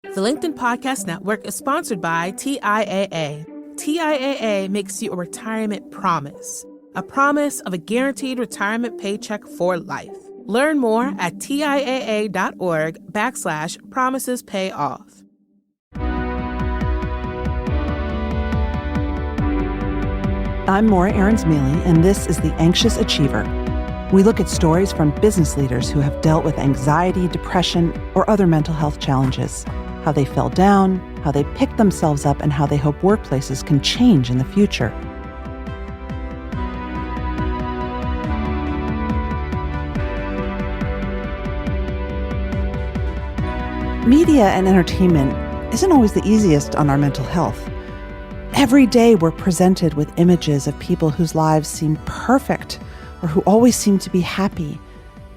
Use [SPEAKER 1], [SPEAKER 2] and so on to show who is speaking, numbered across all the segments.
[SPEAKER 1] The LinkedIn Podcast Network is sponsored by TIAA. TIAA makes you a retirement promise, a promise of a guaranteed retirement paycheck for life. Learn more at TIAA.org/promises pay off.
[SPEAKER 2] I'm Morra Aarons Mele, and this is The Anxious Achiever. We look at stories from business leaders who have dealt with anxiety, depression, or other mental health challenges, how they fell down, how they picked themselves up, and how they hope workplaces can change in the future. Media and entertainment isn't always the easiest on our mental health. Every day we're presented with images of people whose lives seem perfect or who always seem to be happy.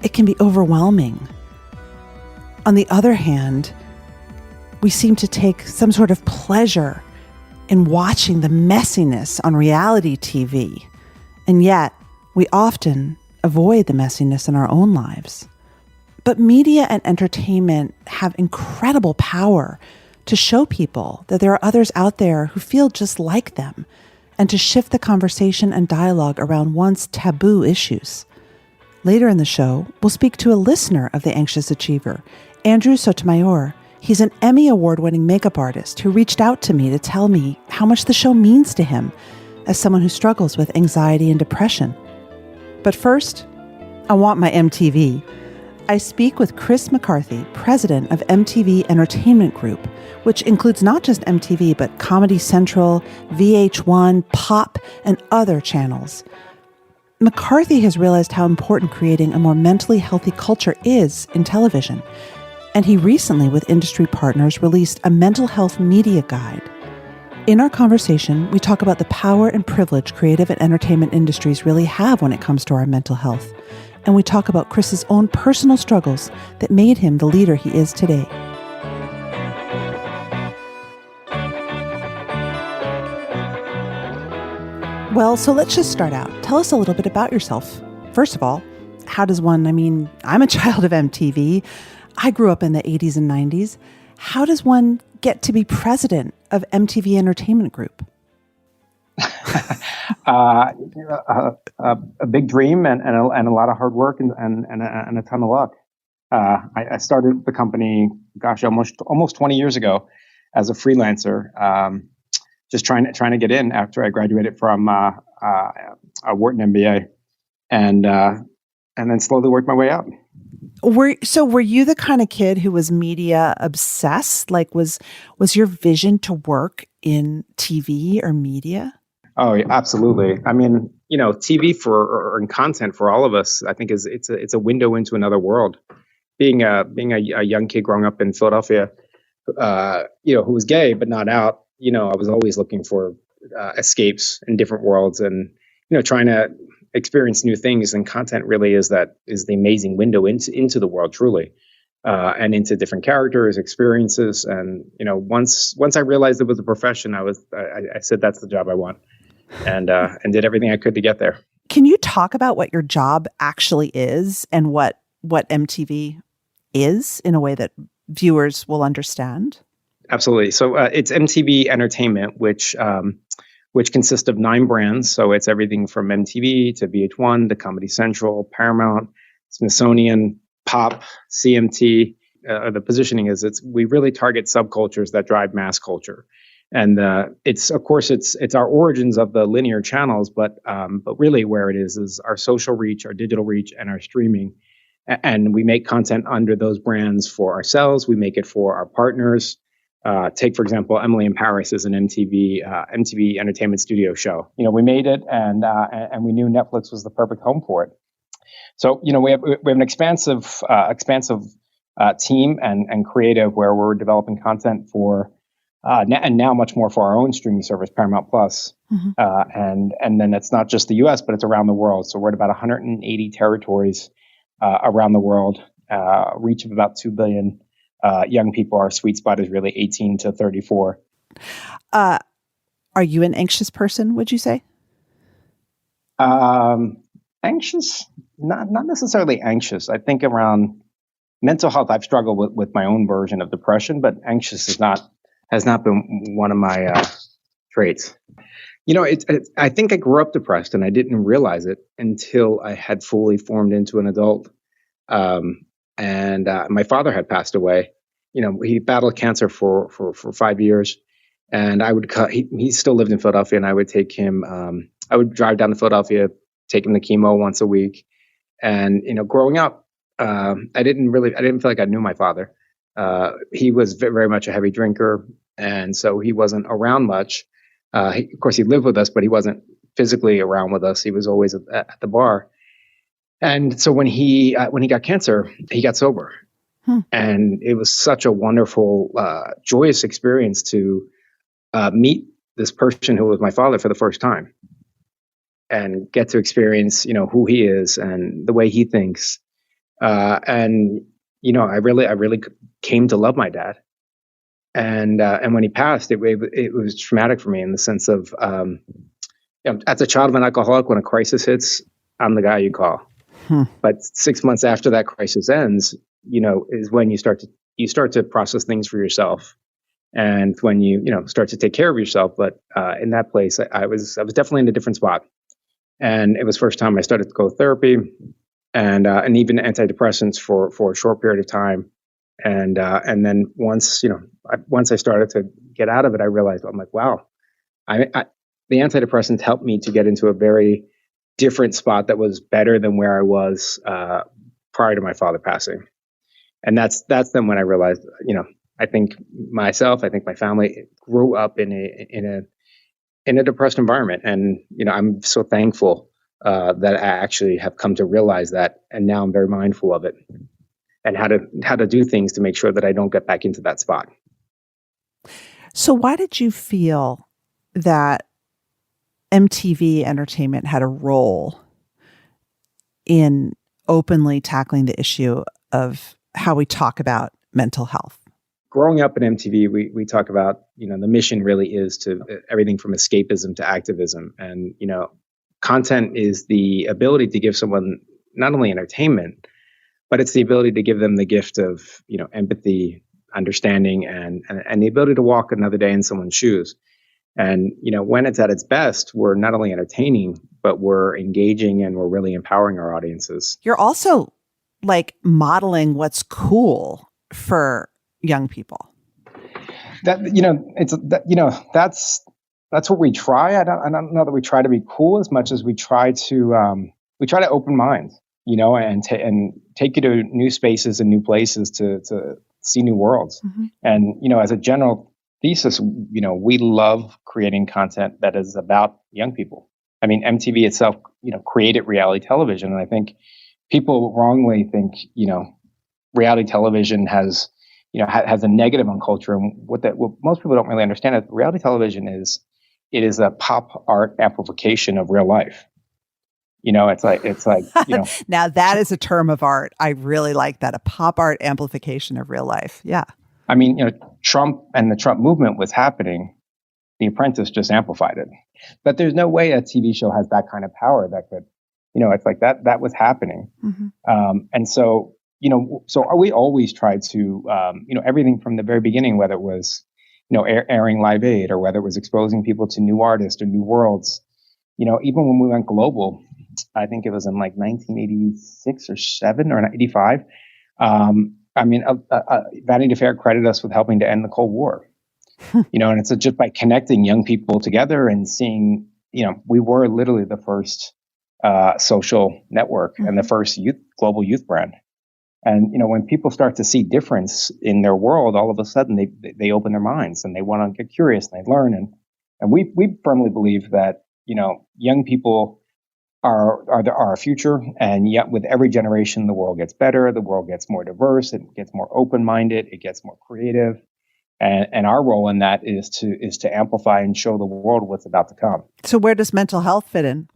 [SPEAKER 2] It can be overwhelming. On the other hand, we seem to take some sort of pleasure in watching the messiness on reality TV, and yet we often avoid the messiness in our own lives. But media and entertainment have incredible power to show people that there are others out there who feel just like them, and to shift the conversation and dialogue around once taboo issues. Later in the show, we'll speak to a listener of The Anxious Achiever, Andrew Sotomayor. He's an Emmy Award-winning makeup artist who reached out to me to tell me how much the show means to him as someone who struggles with anxiety and depression. But first, I want my MTV. I speak with Chris McCarthy, president of MTV Entertainment Group, which includes not just MTV, but Comedy Central, VH1, Pop, and other channels. McCarthy has realized how important creating a more mentally healthy culture is in television, and he recently, with industry partners, released a mental health media guide. In our conversation, we talk about the power and privilege creative and entertainment industries really have when it comes to our mental health. And we talk about Chris's own personal struggles that made him the leader he is today. Well, so let's just start out. Tell us a little bit about yourself. First of all, how does one, I'm a child of MTV. I grew up in the 80s and 90s. How does one get to be president of MTV Entertainment Group?
[SPEAKER 3] A big dream and a lot of hard work and a ton of luck. I started the company, almost 20 years ago as a freelancer, just trying to get in after I graduated from a Wharton MBA, and then slowly worked my way up.
[SPEAKER 2] Were you the kind of kid who was media obsessed? Like, was your vision to work in TV or media?
[SPEAKER 3] Oh, yeah, absolutely. TV and content for all of us, I think it's a window into another world. Being a young kid growing up in Philadelphia, who was gay but not out, I was always looking for escapes in different worlds and, trying to experience new things. And content really is the amazing window into the world, truly, and into different characters, experiences. And, once I realized it was a profession, I said, that's the job I want. And did everything I could to get there.
[SPEAKER 2] Can you talk about what your job actually is and what MTV is in a way that viewers will understand?
[SPEAKER 3] Absolutely. So it's MTV Entertainment, which consists of 9 brands. So it's everything from MTV to VH1 to Comedy Central, Paramount, Smithsonian, Pop, CMT. The positioning is we really target subcultures that drive mass culture. And it's our origins of the linear channels, but really where it is our social reach, our digital reach, and our streaming. And we make content under those brands for ourselves. We make it for our partners. Take, for example, Emily in Paris is an MTV Entertainment Studio show. We made it, and we knew Netflix was the perfect home for it. So we have an expansive team and creative where we're developing content for. And now much more for our own streaming service, Paramount Plus. Mm-hmm. And then it's not just the US, but it's around the world. So we're at about 180 territories around the world, reach of about 2 billion young people. Our sweet spot is really 18 to 34.
[SPEAKER 2] Are you an anxious person, would you say?
[SPEAKER 3] Anxious? Not necessarily anxious. I think around mental health, I've struggled with my own version of depression, but anxious has not been one of my traits. I think I grew up depressed and I didn't realize it until I had fully formed into an adult. And my father had passed away. He battled cancer for 5 years, and he still lived in Philadelphia, and I would take him. I would drive down to Philadelphia, take him to chemo once a week. And growing up, I didn't feel like I knew my father. He was very much a heavy drinker, and so he wasn't around much. Of course, he lived with us, but he wasn't physically around with us. He was always at the bar. And so when he got cancer, he got sober. And it was such a wonderful, joyous experience to meet this person who was my father for the first time and get to experience, who he is and the way he thinks. And I really came to love my dad. And when he passed, it was traumatic for me in the sense of, as a child of an alcoholic, when a crisis hits, I'm the guy you call. But 6 months after that crisis ends, is when you start to process things for yourself, and when you start to take care of yourself. But in that place, I was definitely in a different spot, and it was the first time I started to go to therapy, and even antidepressants for a short period of time, and then once I started to get out of it, I realized, I'm like, wow, the antidepressants helped me to get into a very different spot that was better than where I was prior to my father passing. And that's then when I realized, I think my family grew up in a depressed environment. And, I'm so thankful that I actually have come to realize that. And now I'm very mindful of it and how to do things to make sure that I don't get back into that spot.
[SPEAKER 2] So why did you feel that MTV Entertainment had a role in openly tackling the issue of how we talk about mental health?
[SPEAKER 3] Growing up in MTV, we talk about, the mission really is to everything from escapism to activism. And, content is the ability to give someone not only entertainment, but it's the ability to give them the gift of, empathy, understanding, and the ability to walk another day in someone's shoes. And, when it's at its best, we're not only entertaining, but we're engaging and we're really empowering our audiences.
[SPEAKER 2] You're also modeling what's cool for young people. That's what we try. I don't know that we try to be cool as much as we try to open minds, and take you to new spaces and new places to see new worlds. Mm-hmm. And, as a general thesis, we love creating content that is about young people. I mean, MTV itself, created reality television. And I think people wrongly think, reality television has a negative on culture. And what most people don't really understand is reality television is a pop art amplification of real life. It's like Now that is a term of art. I really like that. A pop art amplification of real life. Yeah.
[SPEAKER 3] I mean, Trump and the Trump movement was happening. The Apprentice just amplified it. But there's no way a TV show has that kind of power that could, it's like that was happening. Mm-hmm. And so, so we always tried to, everything from the very beginning, whether it was, airing Live Aid or whether it was exposing people to new artists or new worlds, even when we went global, I think it was in like 1986 or 7 or 85. Vanity Fair credited us with helping to end the Cold War. And it's just by connecting young people together and seeing, we were literally the first social network and the first global youth brand. And, when people start to see difference in their world, all of a sudden they open their minds and they want to get curious and they learn. And we firmly believe that, young people are our future. And yet with every generation, the world gets better. The world gets more diverse. It gets more open-minded. It gets more creative. And our role in that is to amplify and show the world what's about to come.
[SPEAKER 2] So where does mental health fit in?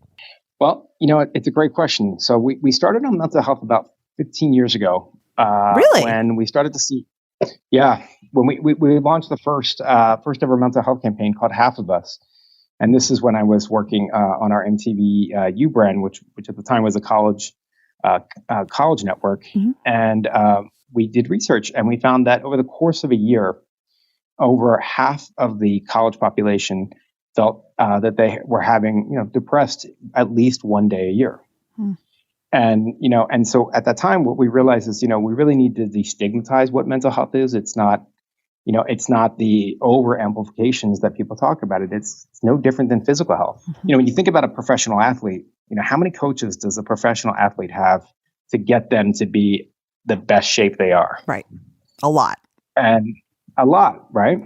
[SPEAKER 3] Well, it's a great question. So we started on mental health about 15 years ago.
[SPEAKER 2] Really?
[SPEAKER 3] When we started to see, when we launched the first ever mental health campaign called Half of Us. And this is when I was working on our MTV U brand, which at the time was a college network. Mm-hmm. And we did research and we found that over the course of a year, over half of the college population felt that they were having, depressed at least one day a year. Hmm. And so at that time, what we realized is, we really need to destigmatize what mental health is. It's not the over amplifications that people talk about it. It's no different than physical health. Mm-hmm. When you think about a professional athlete, how many coaches does a professional athlete have to get them to be the best shape they are?
[SPEAKER 2] Right. A lot.
[SPEAKER 3] And a lot, right?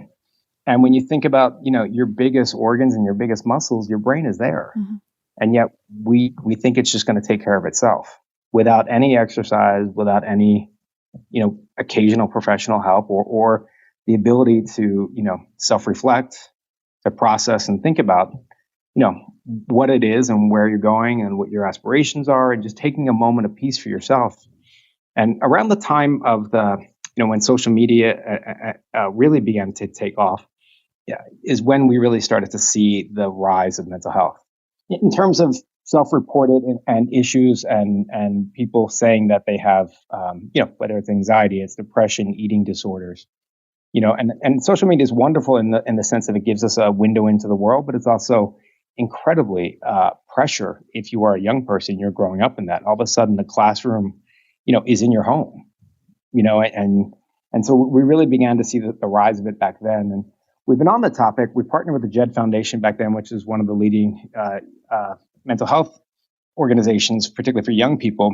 [SPEAKER 3] And when you think about, your biggest organs and your biggest muscles, your brain is there. Mm-hmm. And yet we think it's just going to take care of itself without any exercise, without any, occasional professional help or the ability to, self-reflect, to process and think about, what it is and where you're going and what your aspirations are, and just taking a moment of peace for yourself. And around the time of when social media really began to take off, is when we really started to see the rise of mental health. In terms of self-reported and issues and people saying that they have, whether it's anxiety, it's depression, eating disorders, and social media is wonderful in the sense that it gives us a window into the world, but it's also incredibly pressure. If you are a young person, you're growing up in that, all of a sudden the classroom, is in your home, and so we really began to see the rise of it back then. And we've been on the topic. We partnered with the JED Foundation back then, which is one of the leading mental health organizations, particularly for young people.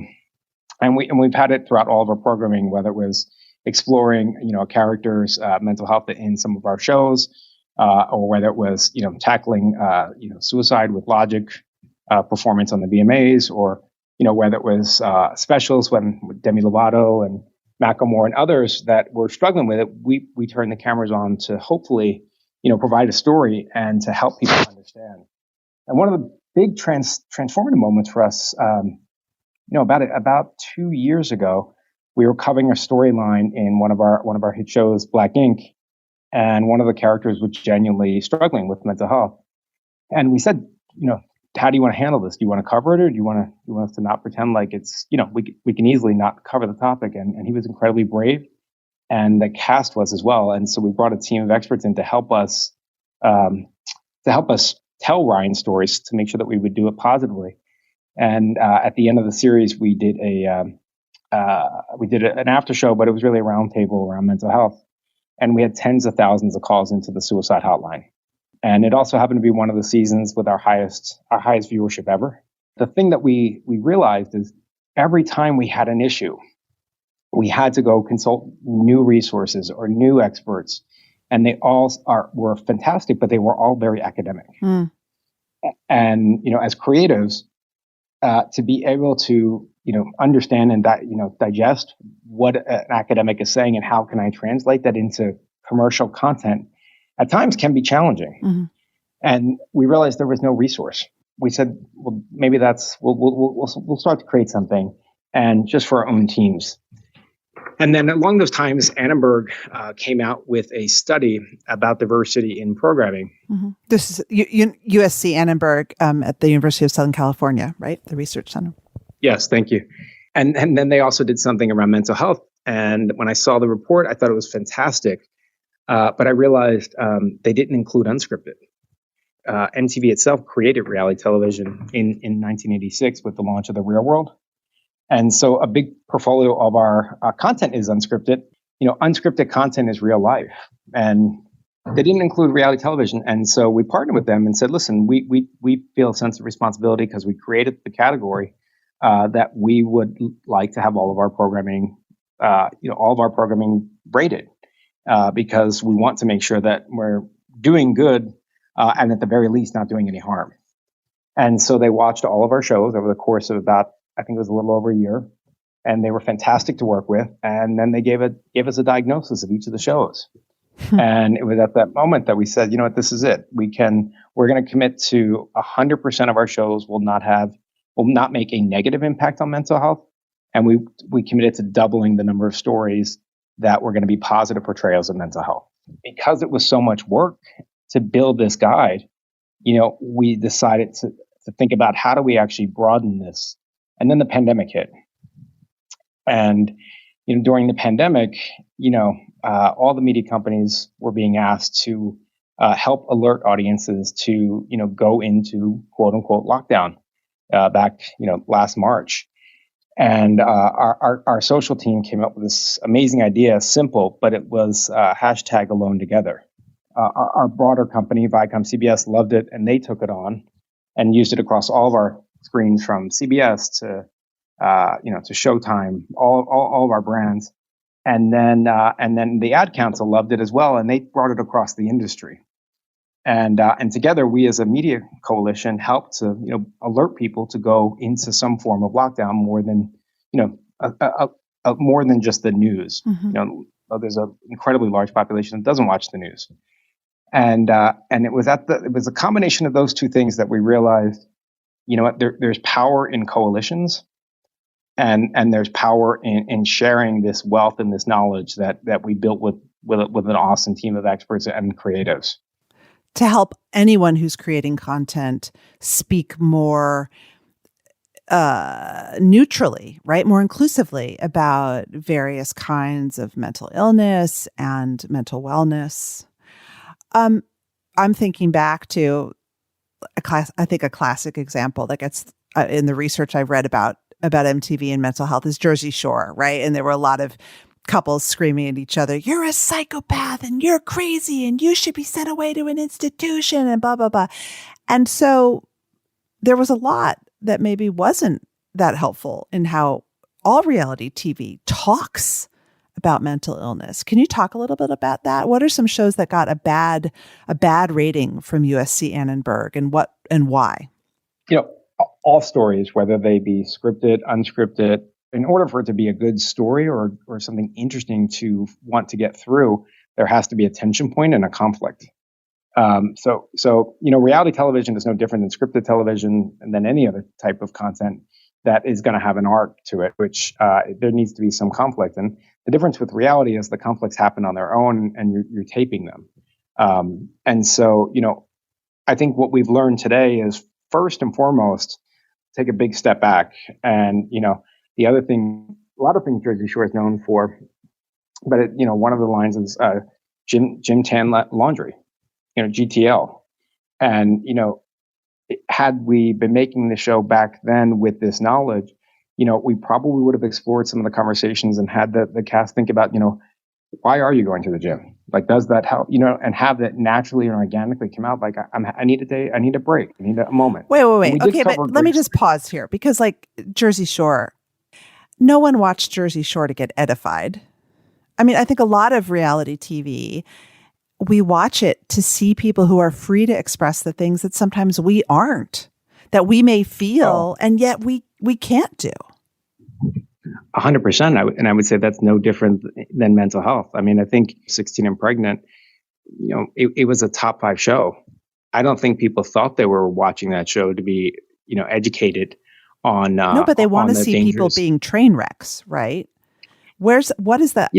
[SPEAKER 3] And we've had it throughout all of our programming, whether it was exploring, a character's mental health in some of our shows, or whether it was, tackling, suicide with Logic performance on the VMAs, or, whether it was specials when Demi Lovato and Macklemore and others that were struggling with it, we turned the cameras on to hopefully, provide a story and to help people understand. And one of the big transformative moments for us, about 2 years ago, we were covering a storyline in one of our hit shows, Black Ink, and one of the characters was genuinely struggling with mental health. And we said, how do you want to handle this? Do you want to cover it, or do you want us to not pretend like it's, we can easily not cover the topic? And he was incredibly brave, and the cast was as well. And so we brought a team of experts in to help us tell Ryan's stories, to make sure that we would do it positively. And at the end of the series, we did an after show, but it was really a roundtable around mental health. And we had tens of thousands of calls into the suicide hotline. And it also happened to be one of the seasons with our highest viewership ever. The thing that we realized is every time we had an issue, we had to go consult new resources or new experts. And they all were fantastic, but they were all very academic. Mm. And, as creatives, to be able to, understand and digest what an academic is saying and how can I translate that into commercial content at times can be challenging. Mm-hmm. And we realized there was no resource. We said, well, maybe we'll start to create something, and just for our own teams. And then along those times, Annenberg came out with a study about diversity in programming.
[SPEAKER 2] Mm-hmm. This is USC Annenberg at the University of Southern California, right? The research center.
[SPEAKER 3] Yes, thank you. And then they also did something around mental health. And when I saw the report, I thought it was fantastic. But I realized they didn't include unscripted. MTV itself created reality television in 1986 with the launch of The Real World. And so a big portfolio of our content is unscripted. Unscripted content is real life. And they didn't include reality television. And so we partnered with them and said, listen, we feel a sense of responsibility because we created the category that we would like to have all of our programming, braided because we want to make sure that we're doing good and at the very least not doing any harm. And so they watched all of our shows over the course of about, I think it was a little over a year, and they were fantastic to work with. And then they gave us a diagnosis of each of the shows. And it was at that moment that we said, you know what, this is it. We're going to commit to 100% of our shows will not make a negative impact on mental health. And we committed to doubling the number of stories that were going to be positive portrayals of mental health. Because it was so much work to build this guide, we decided to think about how do we actually broaden this. And then the pandemic hit. And during the pandemic, all the media companies were being asked to help alert audiences to, go into quote unquote lockdown back, last March. And our social team came up with this amazing idea, simple, but it was hashtag alone together. Our broader company, Viacom CBS, loved it, and they took it on and used it across all of our screens, from CBS to to Showtime, all of our brands. And then the Ad Council loved it as well, and they brought it across the industry. And together, we as a media coalition helped to alert people to go into some form of lockdown more than more than just the news.
[SPEAKER 2] Mm-hmm.
[SPEAKER 3] There's an incredibly large population that doesn't watch the news, and it was a combination of those two things that we realized, there's power in coalitions, and there's power in sharing this wealth and this knowledge that we built with an awesome team of experts and creatives,
[SPEAKER 2] to help anyone who's creating content speak more neutrally, right? More inclusively about various kinds of mental illness and mental wellness. I'm thinking back to a classic example that gets in the research I've read about MTV and mental health is Jersey Shore, right? And there were a lot of couples screaming at each other, "You're a psychopath and you're crazy and you should be sent away to an institution," and blah, blah, blah. And so there was a lot that maybe wasn't that helpful in how all reality TV talks about mental illness. Can you talk a little bit about that? What are some shows that got a bad rating from USC Annenberg, and why?
[SPEAKER 3] All stories, whether they be scripted, unscripted, in order for it to be a good story or something interesting to want to get through, there has to be a tension point and a conflict. So reality television is no different than scripted television and than any other type of content that is going to have an arc to it, which there needs to be some conflict. And the difference with reality is the conflicts happen on their own, and you're taping them. And so, I think what we've learned today is, first and foremost, take a big step back. And, the other thing, a lot of things Jersey Shore is known for, but one of the lines is Jim Tan Laundry, GTL. And, had we been making the show back then with this knowledge, we probably would have explored some of the conversations and had the cast think about, why are you going to the gym? Like, does that help? And have that naturally and organically come out. Like, I need a day, I need a break, I need a moment.
[SPEAKER 2] Wait. Okay, but let me just pause here, because like Jersey Shore, no one watched Jersey Shore to get edified. I mean, I think a lot of reality TV, we watch it to see people who are free to express the things that sometimes we aren't, that we may feel, and yet we can't do.
[SPEAKER 3] 100%. And I would say that's no different than mental health. I mean, I think 16 and Pregnant, it was a top 5 show. I don't think people thought they were watching that show to be, educated on.
[SPEAKER 2] No, but they want to see people being train wrecks, right? What is that?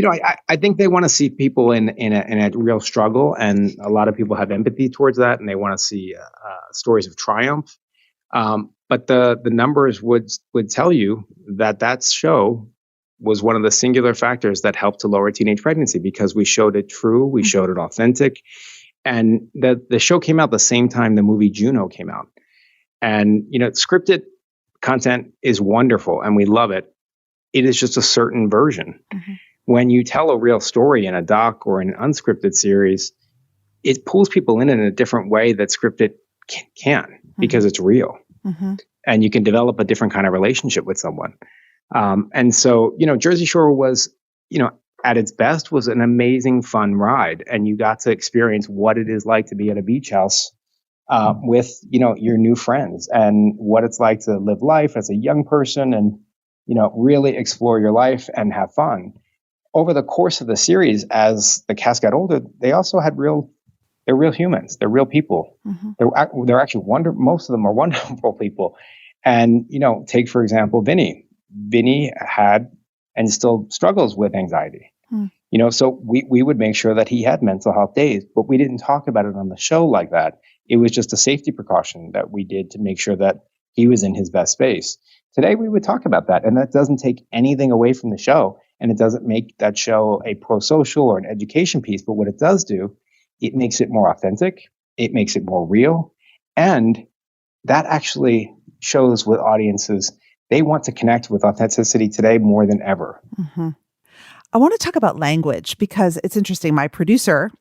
[SPEAKER 3] I think they want to see people in a real struggle, and a lot of people have empathy towards that, and they want to see stories of triumph. But the numbers would tell you that show was one of the singular factors that helped to lower teenage pregnancy, because we showed it true, we showed it authentic, and the show came out the same time the movie Juno came out. And scripted content is wonderful, and we love it. It is just a certain version. Mm-hmm. When you tell a real story in a doc or in an unscripted series, it pulls people in a different way that scripted can't, because it's real. Mm-hmm. And you can develop a different kind of relationship with someone. And so, Jersey Shore was, at its best, was an amazing, fun ride. And you got to experience what it is like to be at a beach house with, your new friends, and what it's like to live life as a young person, and, really explore your life and have fun. Over the course of the series, as the cast got older, they also had they're real humans. They're real people. Mm-hmm. They're actually most of them are wonderful people. And, take, for example, Vinny. Vinny had and still struggles with anxiety. So we would make sure that he had mental health days, but we didn't talk about it on the show like that. It was just a safety precaution that we did to make sure that he was in his best space. Today, we would talk about that, and that doesn't take anything away from the show. and it doesn't make that show a pro-social or an education piece. But what it does do, it makes it more authentic. It makes it more real. And that actually shows with audiences, they want to connect with authenticity today more than ever.
[SPEAKER 2] Mm-hmm. I want to talk about language because it's interesting. My producer,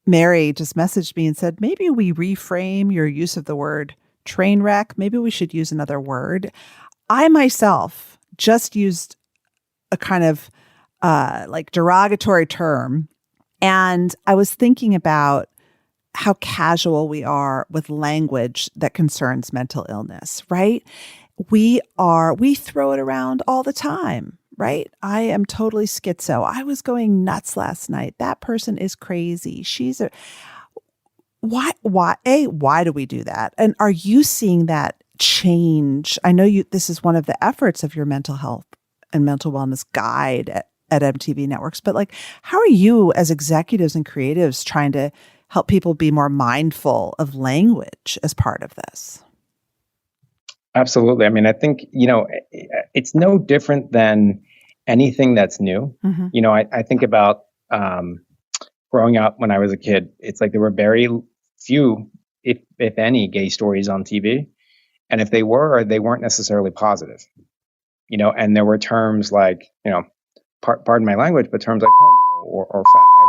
[SPEAKER 2] Mary, just messaged me and said, maybe we reframe your use of the word train wreck. Maybe we should use another word. I myself just used a kind of like derogatory term. And I was thinking about how casual we are with language that concerns mental illness, right? We throw it around all the time, right? I am totally schizo. I was going nuts last night. That person is crazy. Why do we do that? And are you seeing that change? I know this is one of the efforts of your mental health and mental wellness guide at MTV Networks, but like, how are you as executives and creatives trying to help people be more mindful of language as part of this?
[SPEAKER 3] Absolutely. I mean, I think, it's no different than anything that's new. Mm-hmm. I think about growing up when I was a kid. It's like there were very few, if any, gay stories on TV. And if they were, they weren't necessarily positive. And there were terms like, pardon my language, but terms like homo or fag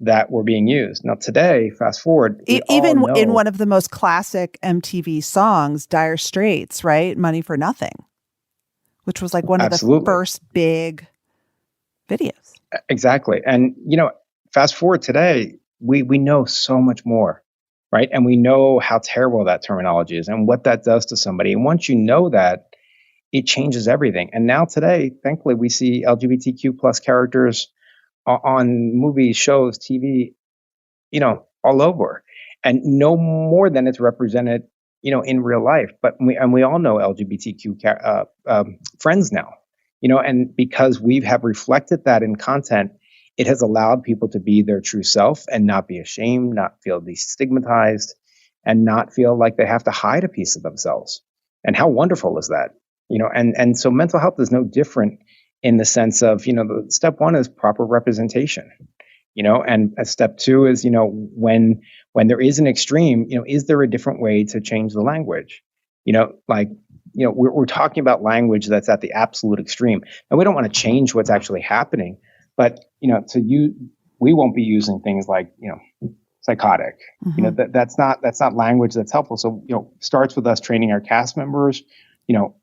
[SPEAKER 3] that were being used. Now today, fast forward,
[SPEAKER 2] even in one of the most classic MTV songs, Dire Straits, right? Money for Nothing, which was like one of the first big videos.
[SPEAKER 3] Exactly. And, fast forward today, we know so much more, right? And we know how terrible that terminology is and what that does to somebody. And once you know that, it changes everything. And now today, thankfully, we see LGBTQ plus characters on movies, shows, TV, all over, and no more than it's represented, in real life. But we all know LGBTQ friends now, and because we have reflected that in content, it has allowed people to be their true self and not be ashamed, not feel destigmatized, and not feel like they have to hide a piece of themselves. And how wonderful is that? And so mental health is no different in the sense of, the step one is proper representation, and step two is, when there is an extreme, is there a different way to change the language? We're talking about language that's at the absolute extreme, and we don't want to change what's actually happening, but, we won't be using things like, psychotic, mm-hmm. That's not language that's helpful. So, starts with us training our cast members,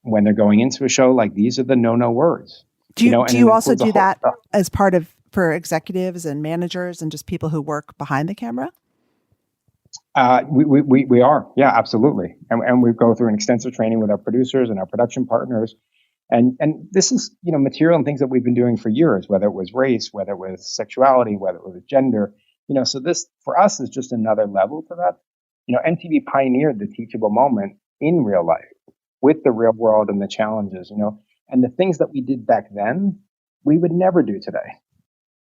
[SPEAKER 3] when they're going into a show, like these are the no words.
[SPEAKER 2] Do you also do that as part of for executives and managers and just people who work behind the camera?
[SPEAKER 3] We are. Yeah, absolutely. And we go through an extensive training with our producers and our production partners. And this is, material and things that we've been doing for years, whether it was race, whether it was sexuality, whether it was gender, so this for us is just another level to that. MTV pioneered the teachable moment in real life with the real world and the challenges, and the things that we did back then, we would never do today.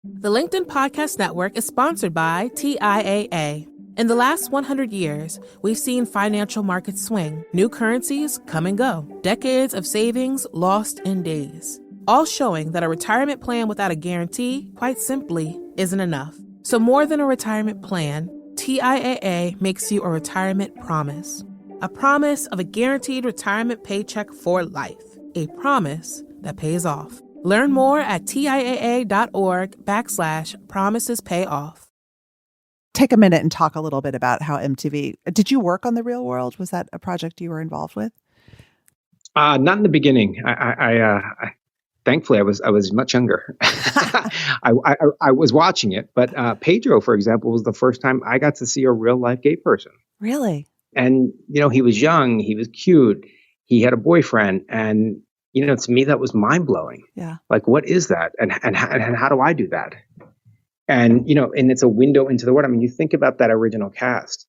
[SPEAKER 1] The LinkedIn Podcast Network is sponsored by TIAA. In the last 100 years, we've seen financial markets swing, new currencies come and go, decades of savings lost in days, all showing that a retirement plan without a guarantee, quite simply, isn't enough. So more than a retirement plan, TIAA makes you a retirement promise. A promise of a guaranteed retirement paycheck for life. A promise that pays off. Learn more at TIAA.org/promisespayoff.
[SPEAKER 2] Take a minute and talk a little bit about how MTV, did you work on The Real World? Was that a project you were involved with?
[SPEAKER 3] Not in the beginning. I thankfully I was much younger. I was watching it, but Pedro, for example, was the first time I got to see a real life gay person.
[SPEAKER 2] Really?
[SPEAKER 3] And, he was young, he was cute, he had a boyfriend. And, to me, that was mind blowing.
[SPEAKER 2] Yeah.
[SPEAKER 3] Like, what is that? And how do I do that? And, and it's a window into the world. I mean, you think about that original cast,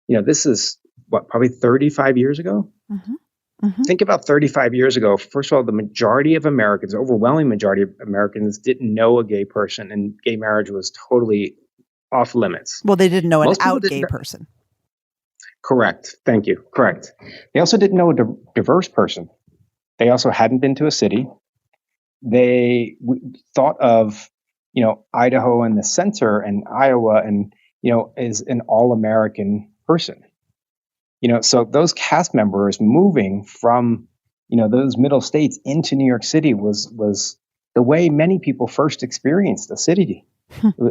[SPEAKER 3] this is probably 35 years ago. Mm-hmm. Mm-hmm. Think about 35 years ago. First of all, the majority of Americans, overwhelming majority of Americans didn't know a gay person, and gay marriage was totally off limits.
[SPEAKER 2] Well, they didn't know an out gay person.
[SPEAKER 3] Correct. Thank you. Correct. They also didn't know a diverse person. They also hadn't been to a city. thought of, Idaho and the center and Iowa and, as an all-American person. So those cast members moving from, those middle states into New York City was the way many people first experienced the city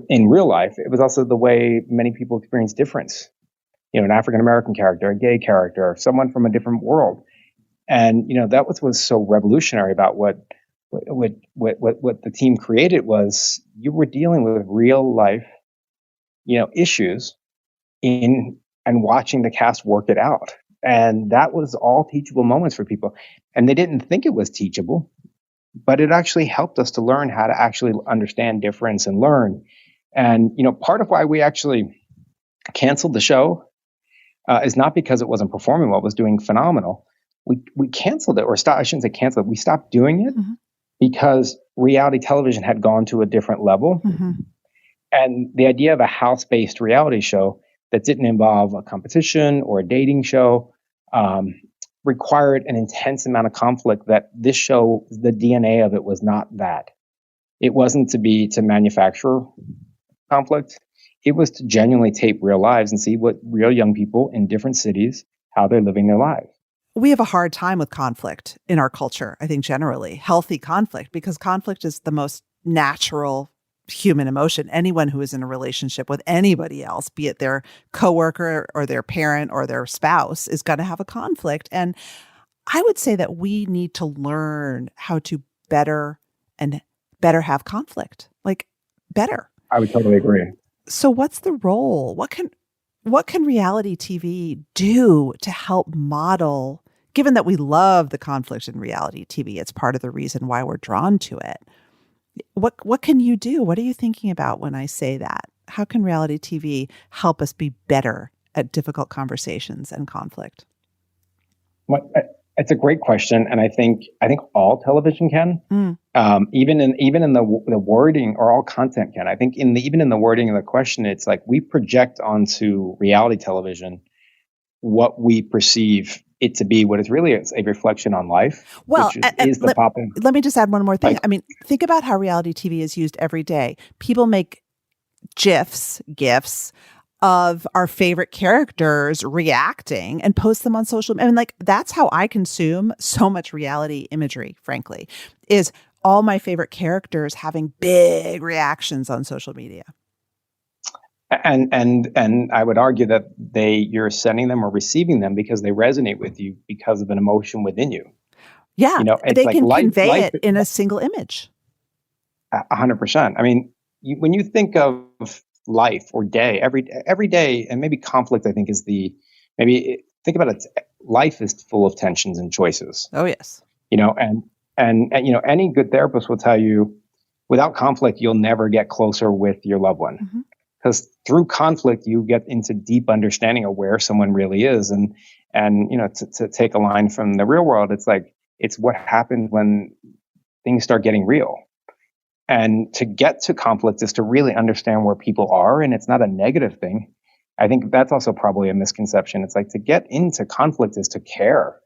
[SPEAKER 3] in real life. It was also the way many people experienced difference. An African American character, a gay character, someone from a different world. And that was so revolutionary about what the team created was you were dealing with real life, issues and watching the cast work it out. And that was all teachable moments for people. And they didn't think it was teachable, but it actually helped us to learn how to actually understand difference and learn. And, part of why we actually canceled the show is not because it wasn't performing well, it was doing phenomenal. We canceled it, or I shouldn't say canceled it. We stopped doing it because reality television had gone to a different level. And the idea of a house-based reality show that didn't involve a competition or a dating show required an intense amount of conflict that this show, the DNA of it was not that. It wasn't to manufacture conflict. It was to genuinely tape real lives and see what real young people in different cities, how they're living their lives.
[SPEAKER 2] We have a hard time with conflict in our culture, I think generally, healthy conflict, because conflict is the most natural human emotion. Anyone who is in a relationship with anybody else, be it their coworker or their parent or their spouse, is going to have a conflict. And I would say that we need to learn how to better have conflict, like better.
[SPEAKER 3] I would totally agree.
[SPEAKER 2] So what's the role? What can reality TV do to help model, given that we love the conflict in reality TV, it's part of the reason why we're drawn to it. What can you do? What are you thinking about when I say that? How can reality TV help us be better at difficult conversations and conflict?
[SPEAKER 3] Well, it's a great question, and I think all television can, even in the wording, or all content can. I think even in the wording of the question, it's like we project onto reality television what we perceive it to be, what is really a reflection on life.
[SPEAKER 2] Well,
[SPEAKER 3] let
[SPEAKER 2] me just add one more thing. I mean, think about how reality TV is used every day. People make GIFs of our favorite characters reacting and post them on social media. I mean, like, that's how I consume so much reality imagery, frankly, is all my favorite characters having big reactions on social media.
[SPEAKER 3] And I would argue that you're sending them or receiving them because they resonate with you because of an emotion within you.
[SPEAKER 2] Yeah, they can convey it in a single image.
[SPEAKER 3] 100%. I mean, when you think of life or day, every day, and maybe conflict, I think think about it. Life is full of tensions and choices.
[SPEAKER 2] Oh yes.
[SPEAKER 3] And any good therapist will tell you, without conflict, you'll never get closer with your loved one. Because through conflict, you get into deep understanding of where someone really is. And to take a line from the real world, it's what happens when things start getting real. And to get to conflict is to really understand where people are. And it's not a negative thing. I think that's also probably a misconception. It's like to get into conflict is to care.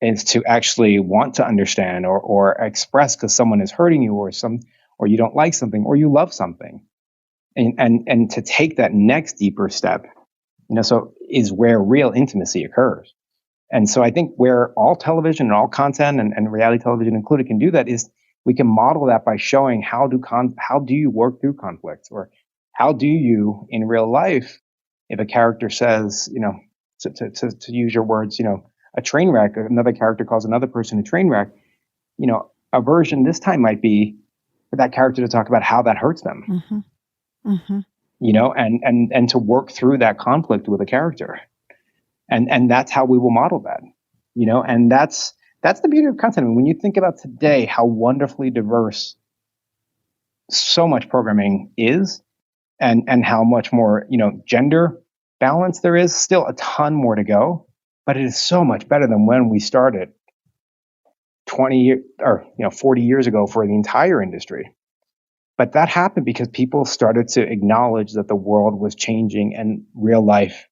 [SPEAKER 3] Is to actually want to understand or express because someone is hurting you or you don't like something or you love something. And to take that next deeper step, so is where real intimacy occurs. And so I think where all television and all content and reality television included can do that is we can model that by showing how do you work through conflict, or how do you in real life, if a character says, to use your words, a train wreck, another character calls another person a train wreck, a version this time might be for that character to talk about how that hurts them. And to work through that conflict with a character. And that's how we will model that, and that's the beauty of content. I mean, when you think about today, how wonderfully diverse so much programming is, and how much more, gender balance there is, still a ton more to go, but it is so much better than when we started 20 or 40 years ago for the entire industry. But that happened because people started to acknowledge that the world was changing and real life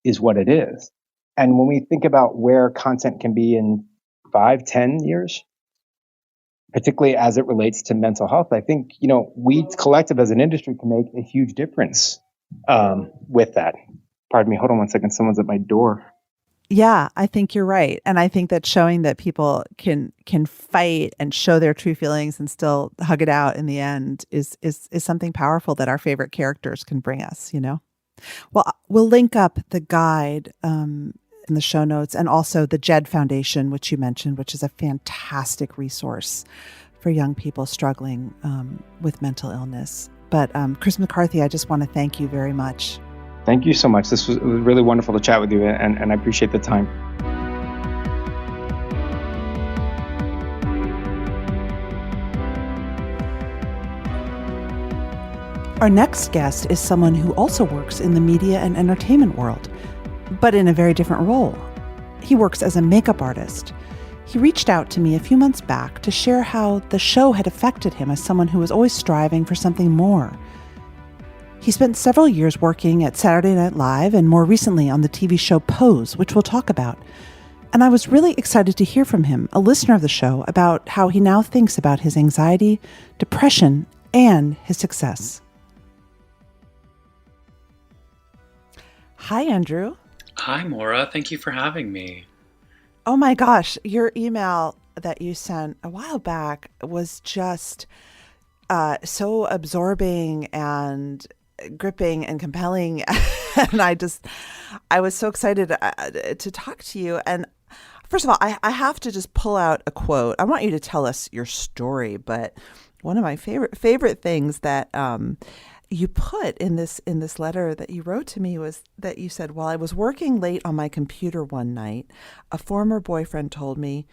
[SPEAKER 3] is what it is. And when we think about where content can be in 5-10 years, particularly as it relates to mental health. I think, we collective as an industry can make a huge difference with that. Pardon me. Hold on one second. Someone's at my door.
[SPEAKER 2] Yeah, I think you're right. And I think that showing that people can fight and show their true feelings and still hug it out in the end is something powerful that our favorite characters can bring us, Well, we'll link up the guide in the show notes, and also the JED Foundation, which you mentioned, which is a fantastic resource for young people struggling with mental illness. But Chris McCarthy, I just want to thank you very much.
[SPEAKER 3] Thank you so much. It was really wonderful to chat with you, and I appreciate the time.
[SPEAKER 2] Our next guest is someone who also works in the media and entertainment world, but in a very different role. He works as a makeup artist. He reached out to me a few months back to share how the show had affected him as someone who was always striving for something more. He spent several years working at Saturday Night Live and more recently on the TV show Pose, which we'll talk about. And I was really excited to hear from him, a listener of the show, about how he now thinks about his anxiety, depression, and his success. Hi, Andrew.
[SPEAKER 4] Hi, Morra. Thank you for having me.
[SPEAKER 2] Oh my gosh, your email that you sent a while back was just so absorbing and gripping and compelling. And I was so excited to talk to you. And first of all, I have to just pull out a quote. I want you to tell us your story, but one of my favorite things that you put in this letter that you wrote to me was that you said, while I was working late on my computer one night, a former boyfriend told me,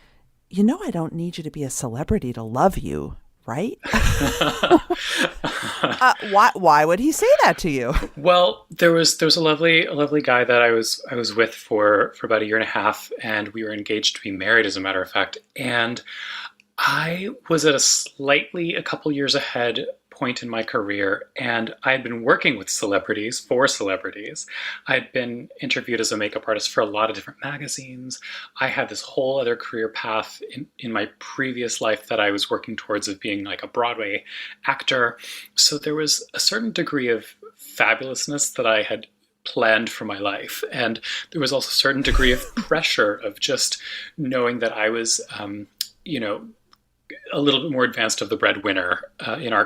[SPEAKER 2] I don't need you to be a celebrity to love you, right? Why would he say that to you?
[SPEAKER 4] Well, there was a lovely guy that I was with for about a year and a half, and we were engaged to be married, as a matter of fact. And I was at a couple years ahead point in my career, and I had been working with celebrities for celebrities. I'd been interviewed as a makeup artist for a lot of different magazines. I had this whole other career path in my previous life that I was working towards, of being like a Broadway actor. So there was a certain degree of fabulousness that I had planned for my life. And there was also a certain degree of pressure of just knowing that I was, a little bit more advanced of the breadwinner in our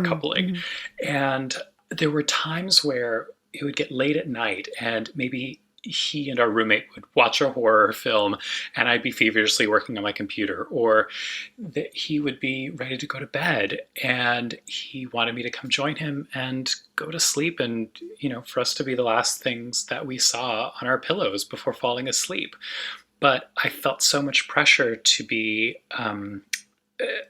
[SPEAKER 4] coupling. And there were times where it would get late at night, and maybe he and our roommate would watch a horror film and I'd be feverishly working on my computer, or that he would be ready to go to bed and he wanted me to come join him and go to sleep, and for us to be the last things that we saw on our pillows before falling asleep. But I felt so much pressure to be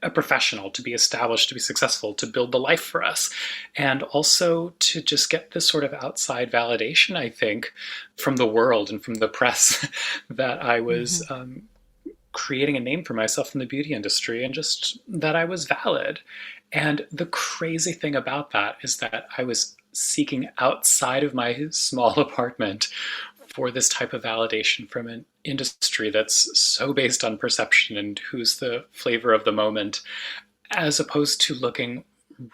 [SPEAKER 4] a professional, to be established, to be successful, to build the life for us, and also to just get this sort of outside validation, I think, from the world and from the press that I was creating a name for myself in the beauty industry, and just that I was valid. And the crazy thing about that is that I was seeking outside of my small apartment for this type of validation from an industry that's so based on perception and who's the flavor of the moment, as opposed to looking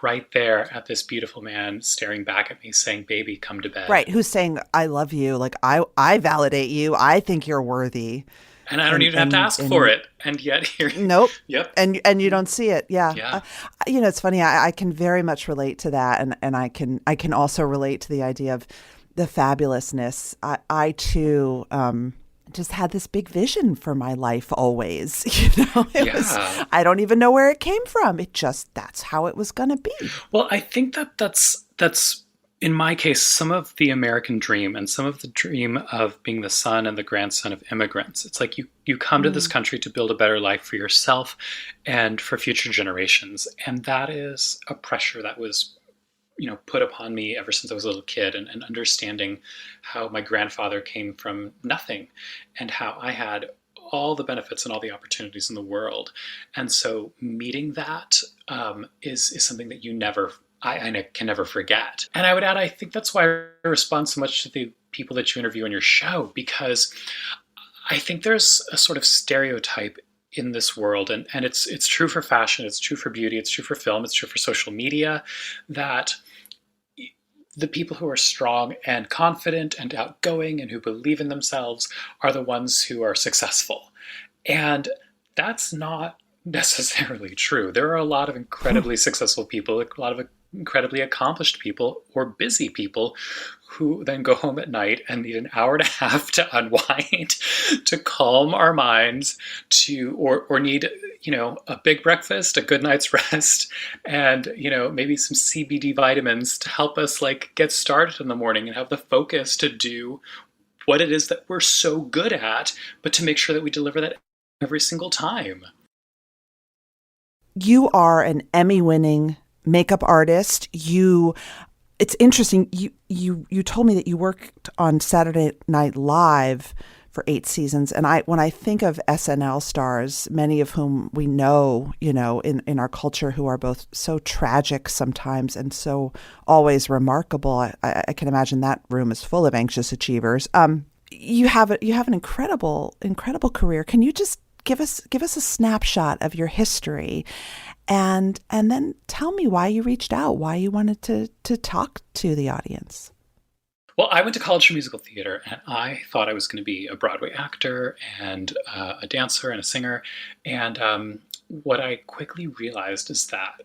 [SPEAKER 4] right there at this beautiful man staring back at me saying, baby, come to bed.
[SPEAKER 2] Right. Who's saying, I love you. Like, I validate you. I think you're worthy.
[SPEAKER 4] And I don't even have to ask for it. And yet here.
[SPEAKER 2] Nope.
[SPEAKER 4] Yep.
[SPEAKER 2] And you don't see it. Yeah.
[SPEAKER 4] Yeah.
[SPEAKER 2] It's funny. I can very much relate to that. And I can also relate to the idea of the fabulousness. I too just had this big vision for my life always. It was, I don't even know where it came from. That's how it was going to be.
[SPEAKER 4] Well, I think that's in my case, some of the American dream and some of the dream of being the son and the grandson of immigrants. It's like you come to this country to build a better life for yourself and for future generations. And that is a pressure that was put upon me ever since I was a little kid, and understanding how my grandfather came from nothing and how I had all the benefits and all the opportunities in the world. And so meeting that is something that I can never forget. And I would add, I think that's why I respond so much to the people that you interview on your show, because I think there's a sort of stereotype in this world, and it's true for fashion, it's true for beauty, it's true for film, it's true for social media, that the people who are strong and confident and outgoing and who believe in themselves are the ones who are successful. And that's not necessarily true. There are a lot of incredibly successful people, a lot of incredibly accomplished people or busy people who then go home at night and need an hour and a half to unwind, to calm our minds, or need, a big breakfast, a good night's rest, and, maybe some CBD vitamins to help us get started in the morning and have the focus to do what it is that we're so good at, but to make sure that we deliver that every single time.
[SPEAKER 2] You are an Emmy-winning makeup artist. It's interesting. You told me that you worked on Saturday Night Live for 8 seasons, and when I think of SNL stars, many of whom we know, in our culture, who are both so tragic sometimes and so always remarkable, I can imagine that room is full of anxious achievers. You have an incredible career. Can you just give us a snapshot of your history, and then tell me why you reached out, why you wanted to talk to the audience?
[SPEAKER 4] Well, I went to college for musical theater, and I thought I was going to be a Broadway actor and a dancer and a singer. And what I quickly realized is that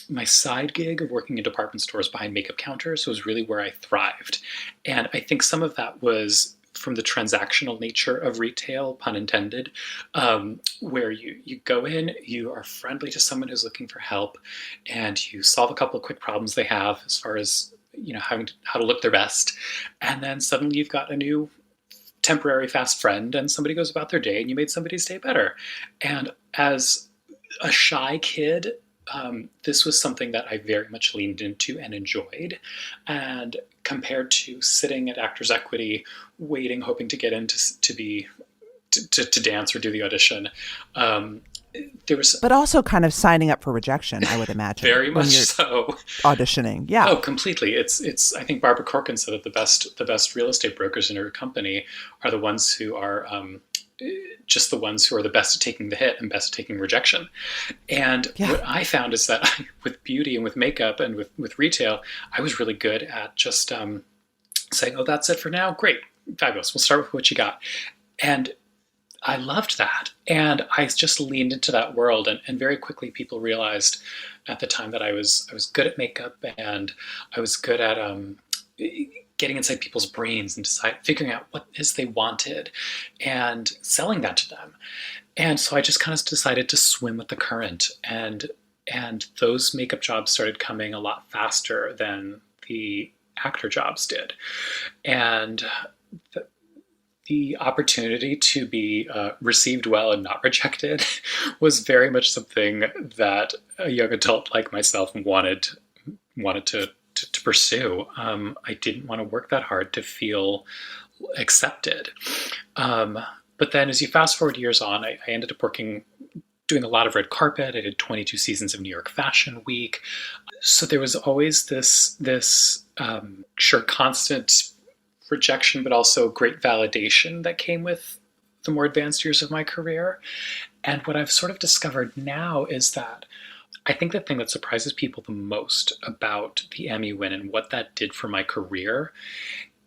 [SPEAKER 4] my side gig of working in department stores behind makeup counters was really where I thrived. And I think some of that was from the transactional nature of retail, pun intended, where you go in, you are friendly to someone who's looking for help, and you solve a couple of quick problems they have as far as how to look their best, and then suddenly you've got a new temporary fast friend, and somebody goes about their day, and you made somebody's day better. And as a shy kid, this was something that I very much leaned into and enjoyed. And compared to sitting at Actors Equity, waiting, hoping to get in to dance or do the audition, there was,
[SPEAKER 2] but also kind of signing up for rejection, I would imagine.
[SPEAKER 4] Very much so.
[SPEAKER 2] Auditioning, yeah.
[SPEAKER 4] Oh, completely. It's. I think Barbara Corcoran said that the best real estate brokers in her company are the ones who are just the ones who are the best at taking the hit and best at taking rejection. And what I found is that with beauty and with makeup and with retail, I was really good at just saying, "Oh, that's it for now. Great, fabulous. We'll start with what you got." And I loved that. And I just leaned into that world. And very quickly people realized at the time that I was good at makeup, and I was good at getting inside people's brains and figuring out what it is they wanted and selling that to them. And so I just kind of decided to swim with the current. And those makeup jobs started coming a lot faster than the actor jobs did. And the opportunity to be received well and not rejected was very much something that a young adult like myself wanted to pursue. I didn't want to work that hard to feel accepted. But then as you fast forward years on, I ended up doing a lot of red carpet. I did 22 seasons of New York Fashion Week. So there was always this constant rejection, but also great validation that came with the more advanced years of my career. And what I've sort of discovered now is that I think the thing that surprises people the most about the Emmy win and what that did for my career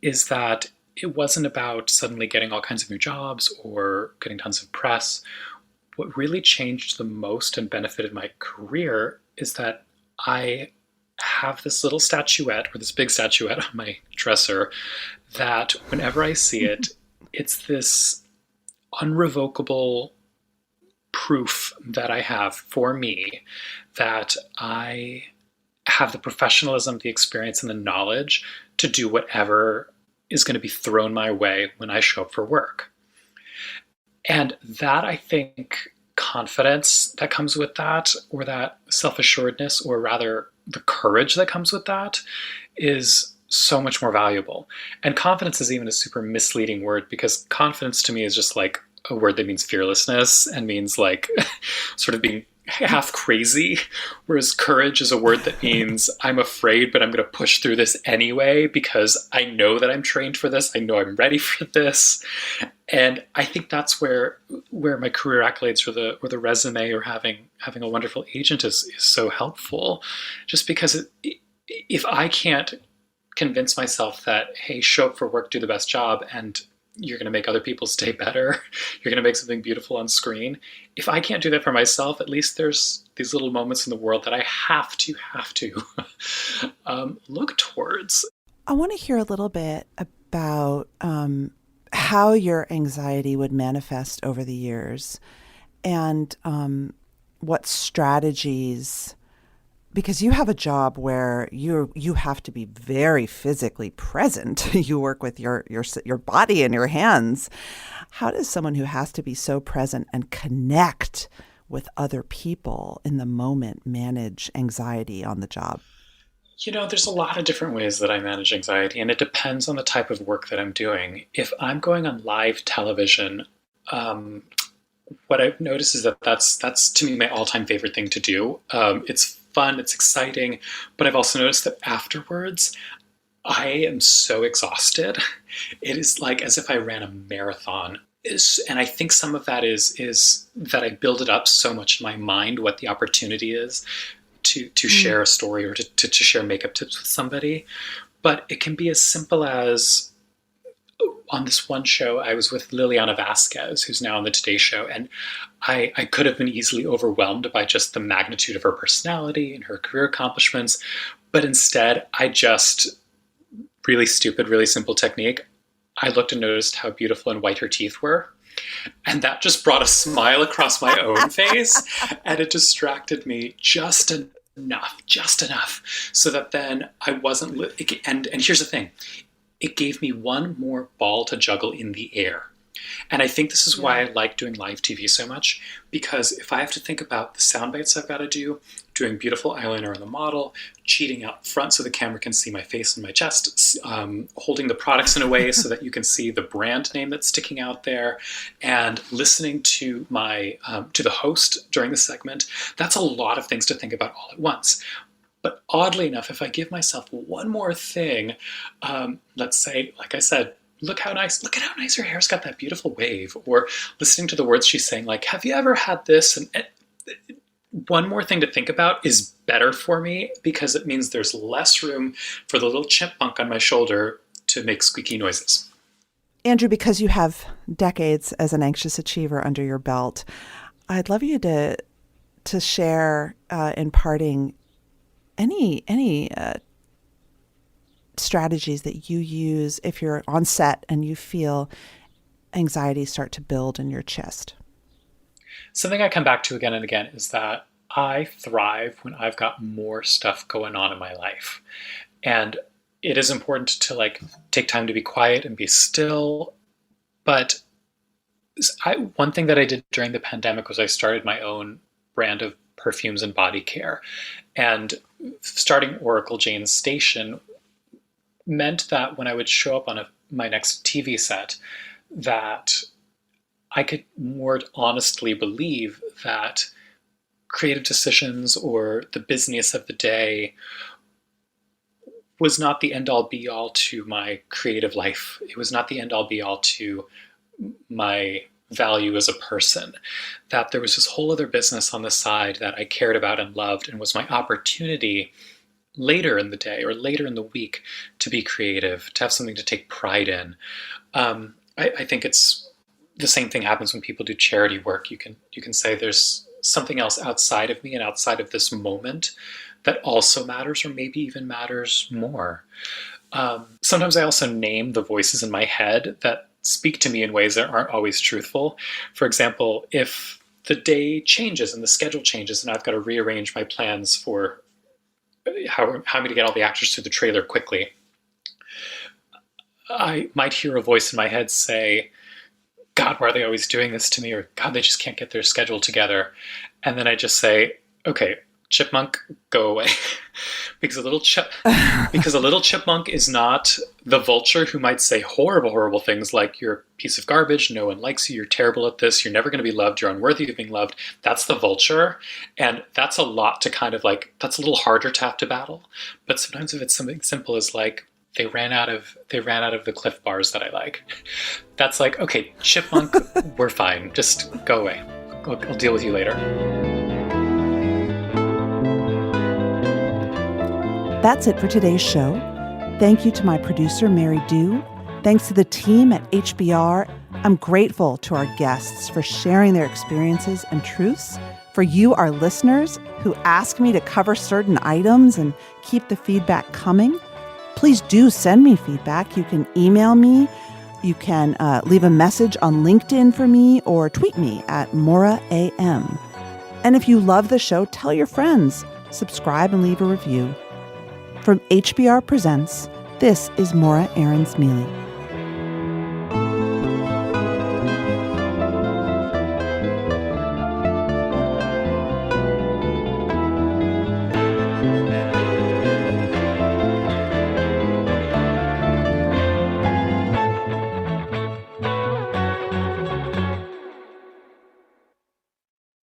[SPEAKER 4] is that it wasn't about suddenly getting all kinds of new jobs or getting tons of press. What really changed the most and benefited my career is that I have this little statuette, or this big statuette on my dresser, that whenever I see it, it's this unrevocable proof that I have for me that I have the professionalism, the experience, and the knowledge to do whatever is going to be thrown my way when I show up for work. And that, I think, confidence that comes with that, or that self-assuredness, or rather the courage that comes with that, is so much more valuable. And confidence is even a super misleading word, because confidence to me is just like a word that means fearlessness and means like sort of being half crazy, whereas courage is a word that means I'm afraid, but I'm going to push through this anyway because I know that I'm trained for this. I know I'm ready for this. And I think that's where my career accolades or the resume or having a wonderful agent is so helpful, just because if I can't convince myself that, hey, show up for work, do the best job, and you're going to make other people's day better, you're going to make something beautiful on screen. If I can't do that for myself, at least there's these little moments in the world that I have to look towards.
[SPEAKER 2] I want to hear a little bit about how your anxiety would manifest over the years, and what strategies, because you have a job where you have to be very physically present. You work with your body and your hands. How does someone who has to be so present and connect with other people in the moment manage anxiety on the job?
[SPEAKER 4] There's a lot of different ways that I manage anxiety, and it depends on the type of work that I'm doing. If I'm going on live television, what I've noticed is that that's to me my all-time favorite thing to do. It's fun, it's exciting, but I've also noticed that afterwards, I am so exhausted. It is like as if I ran a marathon. And I think some of that is that I build it up so much in my mind, what the opportunity is to share a story or to share makeup tips with somebody. But it can be as simple as, on this one show, I was with Liliana Vasquez, who's now on the Today Show, and I could have been easily overwhelmed by just the magnitude of her personality and her career accomplishments. But instead, I just, really stupid, really simple technique, I looked and noticed how beautiful and white her teeth were. And that just brought a smile across my own face, and it distracted me just enough, so that then I wasn't. And here's the thing: it gave me one more ball to juggle in the air. And I think this is why I like doing live TV so much, because if I have to think about the sound bites I've got to do, doing beautiful eyeliner on the model, cheating out front so the camera can see my face and my chest, holding the products in a way so that you can see the brand name that's sticking out there, and listening to my to the host during the segment, that's a lot of things to think about all at once. But oddly enough, if I give myself one more thing, let's say, like I said, look at how nice her hair's got that beautiful wave, or listening to the words she's saying, like, have you ever had this? And one more thing to think about is better for me, because it means there's less room for the little chipmunk on my shoulder to make squeaky noises.
[SPEAKER 2] Andrew, because you have decades as an anxious achiever under your belt, I'd love you to share in parting any strategies that you use if you're on set and you feel anxiety start to build in your chest.
[SPEAKER 4] Something I come back to again and again is that I thrive when I've got more stuff going on in my life. And it is important to take time to be quiet and be still. But one thing that I did during the pandemic was I started my own brand of perfumes and body care. And starting Oracle Jane's Station meant that when I would show up on my next TV set, that I could more honestly believe that creative decisions or the business of the day was not the end-all be-all to my creative life. It was not the end-all be-all to my value as a person. That there was this whole other business on the side that I cared about and loved, and was my opportunity later in the day or later in the week to be creative, to have something to take pride in. I think it's the same thing happens when people do charity work. You can say there's something else outside of me and outside of this moment that also matters, or maybe even matters more. Sometimes I also name the voices in my head that speak to me in ways that aren't always truthful. For example, if the day changes and the schedule changes and I've got to rearrange my plans for how I'm going to get all the actors to the trailer quickly, I might hear a voice in my head say, God, why are they always doing this to me? Or God, they just can't get their schedule together. And then I just say, okay, chipmunk, go away. because a little chipmunk is not the vulture who might say horrible, horrible things like, you're a piece of garbage, no one likes you, you're terrible at this, you're never going to be loved, you're unworthy of being loved. That's the vulture. And that's a lot to that's a little harder to have to battle. But sometimes if it's something simple as like, they ran out of the Cliff Bars that I like. That's like, okay, Chipmunk, we're fine. Just go away. I'll deal with you later.
[SPEAKER 2] That's it for today's show. Thank you to my producer, Mary Dew. Thanks to the team at HBR. I'm grateful to our guests for sharing their experiences and truths. For you, our listeners, who ask me to cover certain items and keep the feedback coming, please do send me feedback. You can email me. You can leave a message on LinkedIn for me or tweet me at Morra AM. And if you love the show, tell your friends. Subscribe and leave a review. From HBR Presents, this is Morra Aarons Mele.